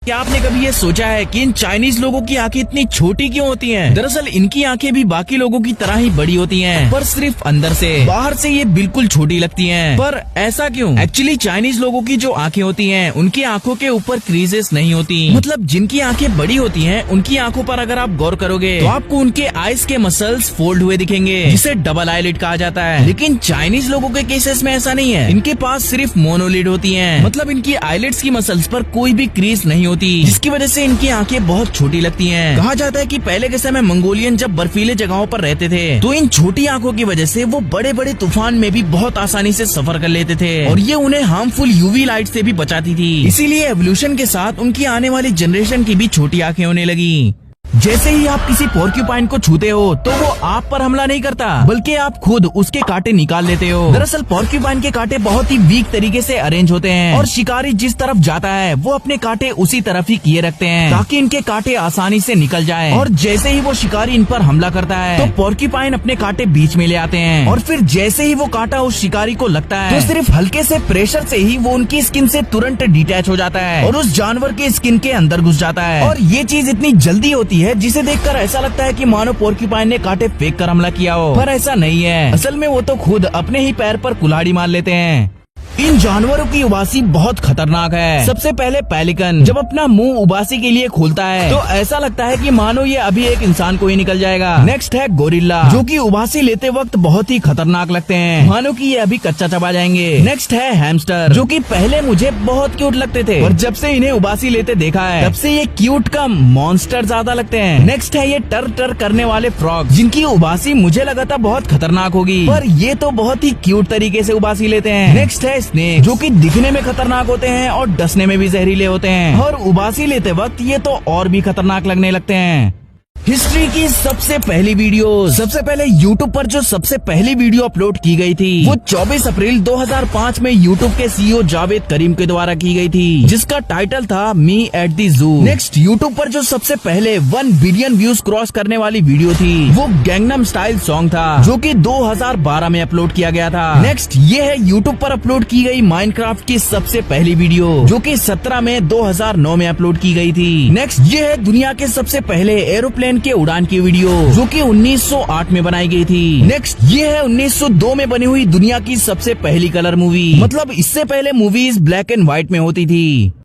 क्या आपने कभी ये सोचा है कि इन चाइनीज लोगों की आंखें इतनी छोटी क्यों होती हैं? दरअसल इनकी आंखें भी बाकी लोगों की तरह ही बड़ी होती हैं, पर सिर्फ अंदर से। बाहर से ये बिल्कुल छोटी लगती हैं। पर ऐसा क्यों? एक्चुअली चाइनीज लोगों की जो आंखें होती हैं, उनकी आंखों के ऊपर क्रीजेस नहीं होती। मतलब जिनकी आंखें बड़ी होती हैं, उनकी आंखों पर अगर आप गौर करोगे तो आपको उनके आईज के मसल्स फोल्ड हुए दिखेंगे, जिसे डबल आईलिड कहा जाता है। लेकिन चाइनीज लोगों के केसेस में ऐसा नहीं है। इनके पास सिर्फ मोनोलिड होती है। मतलब इनकी आईलिड्स की मसल्स पर कोई भी क्रीज नहीं होती, जिसकी वजह से इनकी आंखें बहुत छोटी लगती हैं। कहा जाता है कि पहले के समय मंगोलियन जब बर्फीले जगहों पर रहते थे, तो इन छोटी आंखों की वजह से वो बड़े बड़े तूफान में भी बहुत आसानी से सफर कर लेते थे, और ये उन्हें हार्मफुल यूवी लाइट से भी बचाती थी। इसीलिए एवोल्यूशन के साथ उनकी आने वाली जनरेशन की भी छोटी आंखें होने लगी। जैसे ही आप किसी पोर्क्यूपाइन को छूते हो तो वो आप पर हमला नहीं करता, बल्कि आप खुद उसके कांटे निकाल लेते हो। दरअसल पोर्क्यूपाइन के कांटे बहुत ही वीक तरीके से अरेंज होते हैं, और शिकारी जिस तरफ जाता है वो अपने कांटे उसी तरफ ही किए रखते हैं, ताकि इनके कांटे आसानी से निकल जाएं। और जैसे ही वो शिकारी इन पर हमला करता है तो पोर्क्यूपाइन अपने कांटे बीच में ले आते हैं, और फिर जैसे ही वो कांटा उस शिकारी को लगता है तो सिर्फ हल्के से प्रेशर से ही वो उनकी स्किन से तुरंत डिटैच हो जाता है और उस जानवर की स्किन के अंदर घुस जाता है। और ये चीज इतनी जल्दी होती है जिसे देखकर ऐसा लगता है कि मानो पोर्क्यूपाइन ने कांटे फेंक कर हमला किया हो, पर ऐसा नहीं है। असल में वो तो खुद अपने ही पैर पर कुल्हाड़ी मार लेते हैं। इन जानवरों की उबासी बहुत खतरनाक है। सबसे पहले पेलिकन जब अपना मुंह उबासी के लिए खोलता है तो ऐसा लगता है कि मानो ये अभी एक इंसान को ही निकल जाएगा। नेक्स्ट है गोरिल्ला, जो कि उबासी लेते वक्त बहुत ही खतरनाक लगते हैं, मानो कि ये अभी कच्चा चबा जाएंगे। नेक्स्ट है हैमस्टर, जो कि पहले मुझे बहुत क्यूट लगते थे, और जब से इन्हें उबासी लेते देखा है तब से ये क्यूट कम मॉन्स्टर ज्यादा लगते हैं। नेक्स्ट है ये टर टर करने वाले फ्रॉग, जिनकी उबासी मुझे लगा था बहुत खतरनाक होगी, पर ये तो बहुत ही क्यूट तरीके से उबासी लेते हैं। नेक्स्ट है स्नेक, जो कि दिखने में खतरनाक होते हैं और डसने में भी जहरीले होते हैं, और उबासी लेते वक्त ये तो और भी खतरनाक लगने लगते हैं। हिस्ट्री की सबसे पहली वीडियो, सबसे पहले YouTube पर जो सबसे पहली वीडियो अपलोड की गई थी वो 24 अप्रैल 2005 में YouTube के CEO जावेद करीम के द्वारा की गई थी, जिसका टाइटल था me at the zoo. Next YouTube पर जो सबसे पहले 1 बिलियन व्यूज क्रॉस करने वाली वीडियो थी वो गैंगनम स्टाइल सॉन्ग था, जो कि 2012 में अपलोड किया गया था। नेक्स्ट ये है YouTube पर अपलोड की गई माइनक्राफ्ट की सबसे पहली वीडियो, जो कि 17 मई 2009 में अपलोड की गई थी। नेक्स्ट ये है दुनिया के सबसे पहले एरोप्लेन के उड़ान की वीडियो, जो कि 1908 में बनाई गई थी। नेक्स्ट ये है 1902 में बनी हुई दुनिया की सबसे पहली कलर मूवी। मतलब इससे पहले मूवीज ब्लैक एंड व्हाइट में होती थी।